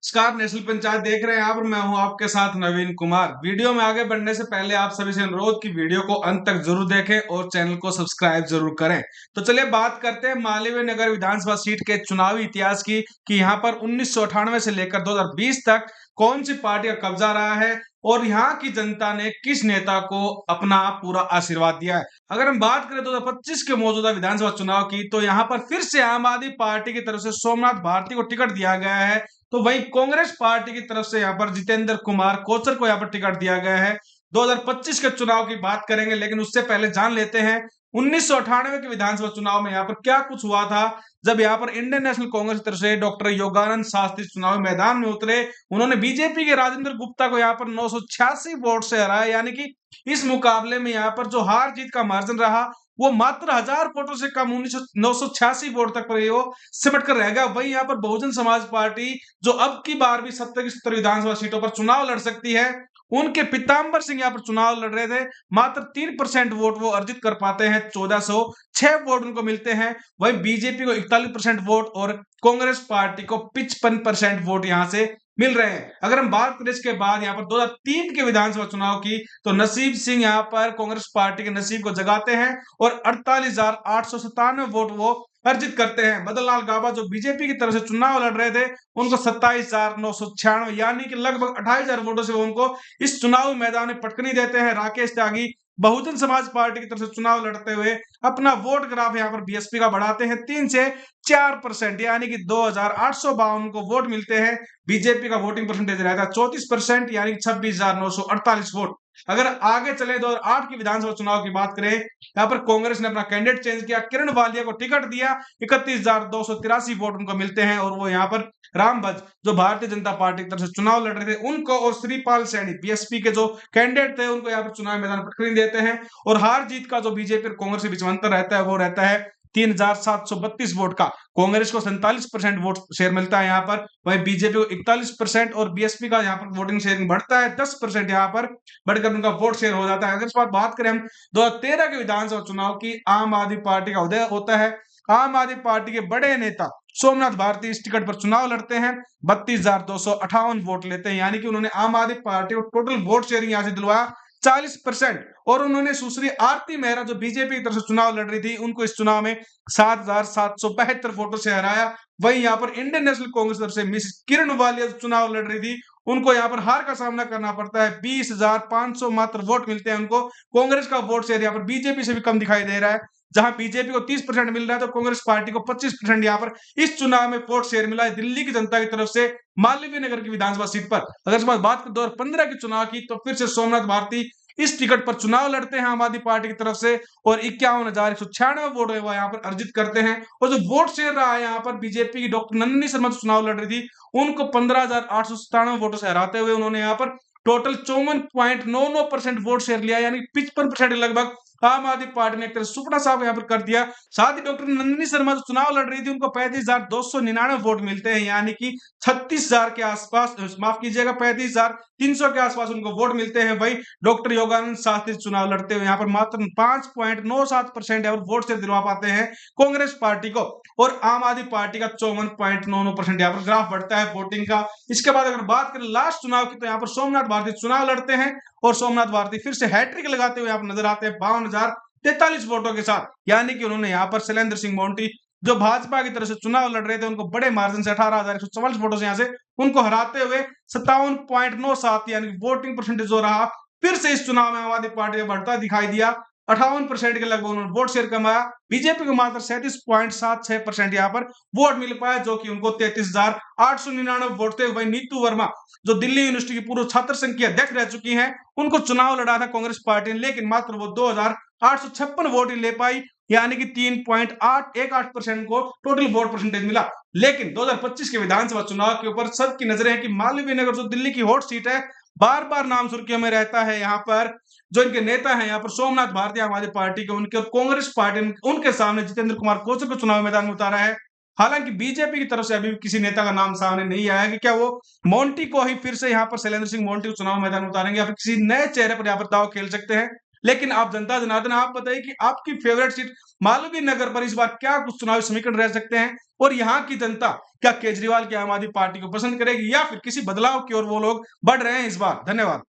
नमस्कार, नेशनल पंचायत देख रहे हैं आप और मैं हूं आपके साथ नवीन कुमार। वीडियो में आगे बढ़ने से पहले आप सभी से अनुरोध कि वीडियो को अंत तक जरूर देखें और चैनल को सब्सक्राइब जरूर करें। तो चलिए बात करते हैं मालवीय नगर विधानसभा सीट के चुनावी इतिहास की कि यहाँ पर 1998 से लेकर 2020 तक कौन सी पार्टी का कब्जा रहा है और यहाँ की जनता ने किस नेता को अपना पूरा आशीर्वाद दिया है। अगर हम बात करें 2025 के मौजूदा विधानसभा चुनाव की, तो यहाँ पर फिर से आम आदमी पार्टी की तरफ से सोमनाथ भारती को टिकट दिया गया है। तो वहीं कांग्रेस पार्टी की तरफ से यहाँ पर जितेंद्र कुमार कोचर को यहाँ पर टिकट दिया गया है। 2025 के चुनाव की बात करेंगे, लेकिन उससे पहले जान लेते हैं 1998 के विधानसभा चुनाव में यहाँ पर क्या कुछ हुआ था। जब यहाँ पर इंडियन नेशनल कांग्रेस की तरफ से डॉक्टर योगानंद शास्त्री चुनावी मैदान में उतरे, उन्होंने बीजेपी के राजेंद्र गुप्ता को यहाँ पर 986 वोट से हराया। यानी कि इस मुकाबले में यहाँ पर जो हार जीत का मार्जिन रहा वो मात्र 1000 वोटों से कम 986 वोट तक पर वो सिमट कर रह गया। वही यहाँ पर बहुजन समाज पार्टी, जो अब की बार भी 70 की 70 विधानसभा सीटों पर चुनाव लड़ सकती है, उनके पीताम्बर सिंह यहाँ पर चुनाव लड़ रहे थे। मात्र 3% वोट वो अर्जित कर पाते हैं, 1406 वोट उनको मिलते हैं। वही बीजेपी को 41% वोट और कांग्रेस पार्टी को 55% वोट यहां से मिल रहे हैं। अगर हम बात करें इसके बाद यहाँ पर 2003 के विधानसभा चुनाव की, तो नसीब सिंह यहाँ पर कांग्रेस पार्टी के नसीब को जगाते हैं और 48,897 वोट वो अर्जित करते हैं। मदन लाल गाबा जो बीजेपी की तरफ से चुनाव लड़ रहे थे, उनको 27,996 यानी कि लगभग 28,000 वोटों से वो उनको इस चुनाव मैदान में पटकनी देते हैं। राकेश त्यागी बहुजन समाज पार्टी की तरफ से चुनाव लड़ते हुए अपना वोट ग्राफ यहाँ पर बीएसपी का बढ़ाते हैं 3 से 4%, यानी कि 2,852 को वोट मिलते हैं। बीजेपी का वोटिंग परसेंटेज रहता है 34%, यानी कि 26,948 वोट। अगर आगे चले 2008 की विधानसभा चुनाव की बात करें, यहाँ पर कांग्रेस ने अपना कैंडिडेट चेंज किया, किरण वालिया को टिकट दिया, 31,283 वोट उनको मिलते हैं और वो यहाँ पर रामभज जो भारतीय जनता पार्टी की तरफ से चुनाव लड़ रहे थे उनको और श्रीपाल सैनी बीएसपी के जो कैंडिडेट थे उनको यहाँ पर चुनाव मैदान पर खरीद देते हैं। और हार जीत का जो बीजेपी और कांग्रेस के बीच में अंतर रहता है वो रहता है 3,732 वोट का। कांग्रेस को 47% वोट शेयर मिलता है यहाँ पर, वहीं बीजेपी को 41% और बीएसपी का यहाँ पर वोटिंग शेयर बढ़ता है 10% यहाँ पर बढ़कर उनका वोट शेयर हो जाता है। अगर इस बात बात करें हम 2013 के विधानसभा चुनाव की, आम आदमी पार्टी का उदय होता है। आम आदमी पार्टी के बड़े नेता सोमनाथ भारती इस टिकट पर चुनाव लड़ते हैं, 32,258 वोट लेते हैं, यानी कि उन्होंने आम आदमी पार्टी को टोटल वोट शेयरिंग यहां से दिलवाया 40%। और उन्होंने सुश्री आरती मेहरा जो बीजेपी की तरफ से चुनाव लड़ रही थी, उनको इस चुनाव में 7,772 वोटों से हराया। वहीं यहाँ पर इंडियन नेशनल कांग्रेस तरफ से मिस किरण वालिया चुनाव लड़ रही थी, उनको यहाँ पर हार का सामना करना पड़ता है, 20,500 मात्र वोट मिलते हैं उनको। कांग्रेस का वोट शेयर यहाँ पर बीजेपी से भी कम दिखाई दे रहा है, जहां बीजेपी को 30% मिल रहा है तो कांग्रेस पार्टी को 25% यहाँ पर इस चुनाव में वोट शेयर मिला है दिल्ली की जनता की तरफ से मालवीय नगर की विधानसभा सीट पर। अगर इस बात करें 2015 के चुनाव की, तो फिर से सोमनाथ भारती इस टिकट पर चुनाव लड़ते हैं आम आदमी पार्टी की तरफ से और 51,196 वोट है वो यहाँ पर अर्जित करते हैं। और जो वोट शेयर रहा है यहाँ पर बीजेपी की डॉक्टर नंदिनी शर्मा जो चुनाव लड़ रही थी, उनको 15,897 वोटों से हराते हुए उन्होंने यहाँ पर टोटल 54.99% वोट शेयर लिया, यानी 55% लगभग आम आदमी पार्टी ने एक तरह सुपड़ा साहब यहाँ पर कर दिया। साथ ही डॉक्टर नंदिनी शर्मा जो चुनाव लड़ रही थी, उनको 35,299 वोट मिलते हैं, यानी कि 36,000 के आसपास, माफ कीजिएगा 35,300 के आसपास उनको वोट मिलते हैं। वही डॉक्टर योगानंद शास्त्री चुनाव लड़ते हुए यहाँ पर मात्र 5.97% वोट से दिलवा पाते हैं कांग्रेस पार्टी को और आम आदमी पार्टी का 54.99% यहाँ पर ग्राफ बढ़ता है वोटिंग का। इसके बाद अगर बात करें लास्ट चुनाव की, तो यहाँ पर सोमनाथ भारती चुनाव लड़ते हैं और सोमनाथ भारती फिर से हैट्रिक लगाते हुए यहाँ पर नजर आते हैं 52,043 वोटों के साथ, यानी कि उन्होंने यहाँ पर शैलेंद्र सिंह मोंटी जो भाजपा की तरफ से चुनाव लड़ रहे थे, उनको बड़े मार्जिन से 18,144 वोटों से यहाँ से उनको हराते हुए 57.97 यानी वोटिंग परसेंटेज जो रहा फिर से इस चुनाव में आम आदमी पार्टी का बढ़ता दिखाई दिया। 58% के लगभग उन्होंने वोट शेयर कमाया। बीजेपी को मात्र 37.76% यहाँ पर वोट मिल पाया, जो कि उनको 33,899 वोट थे। वही नीतू वर्मा जो दिल्ली यूनिवर्सिटी की पूर्व छात्र संघ की अध्यक्ष रह चुकी हैं, उनको चुनाव लड़ा था कांग्रेस पार्टी ने, लेकिन मात्र वो 2,856 वोट ही ले पाई, यानी कि 3.818% को टोटल वोट परसेंटेज मिला। लेकिन 2025 के विधानसभा चुनाव के ऊपर सबकी नजरें हैं कि मालवीय नगर जो दिल्ली की हॉट सीट है, बार बार नाम सुर्खियों में रहता है। यहाँ पर जो इनके नेता हैं यहाँ पर सोमनाथ भारती आम आदमी पार्टी के, उनके और कांग्रेस पार्टी उनके सामने जितेंद्र कुमार कोचर को चुनाव मैदान में उतारा है। हालांकि बीजेपी की तरफ से अभी भी किसी नेता का नाम सामने नहीं आया कि क्या वो मोंटी को ही फिर से यहाँ पर शैलेंद्र सिंह मोंटी को चुनाव मैदान में उतारेंगे या फिर किसी नए चेहरे पर यहाँ पर दाव खेल सकते हैं। लेकिन आप जनता जनार्दन, आप बताइए कि आपकी फेवरेट सीट मालवीय नगर पर इस बार क्या कुछ चुनावी समीकरण रह सकते हैं, और यहाँ की जनता क्या केजरीवाल की आम आदमी पार्टी को पसंद करेगी या फिर किसी बदलाव की ओर वो लोग बढ़ रहे हैं इस बार? धन्यवाद।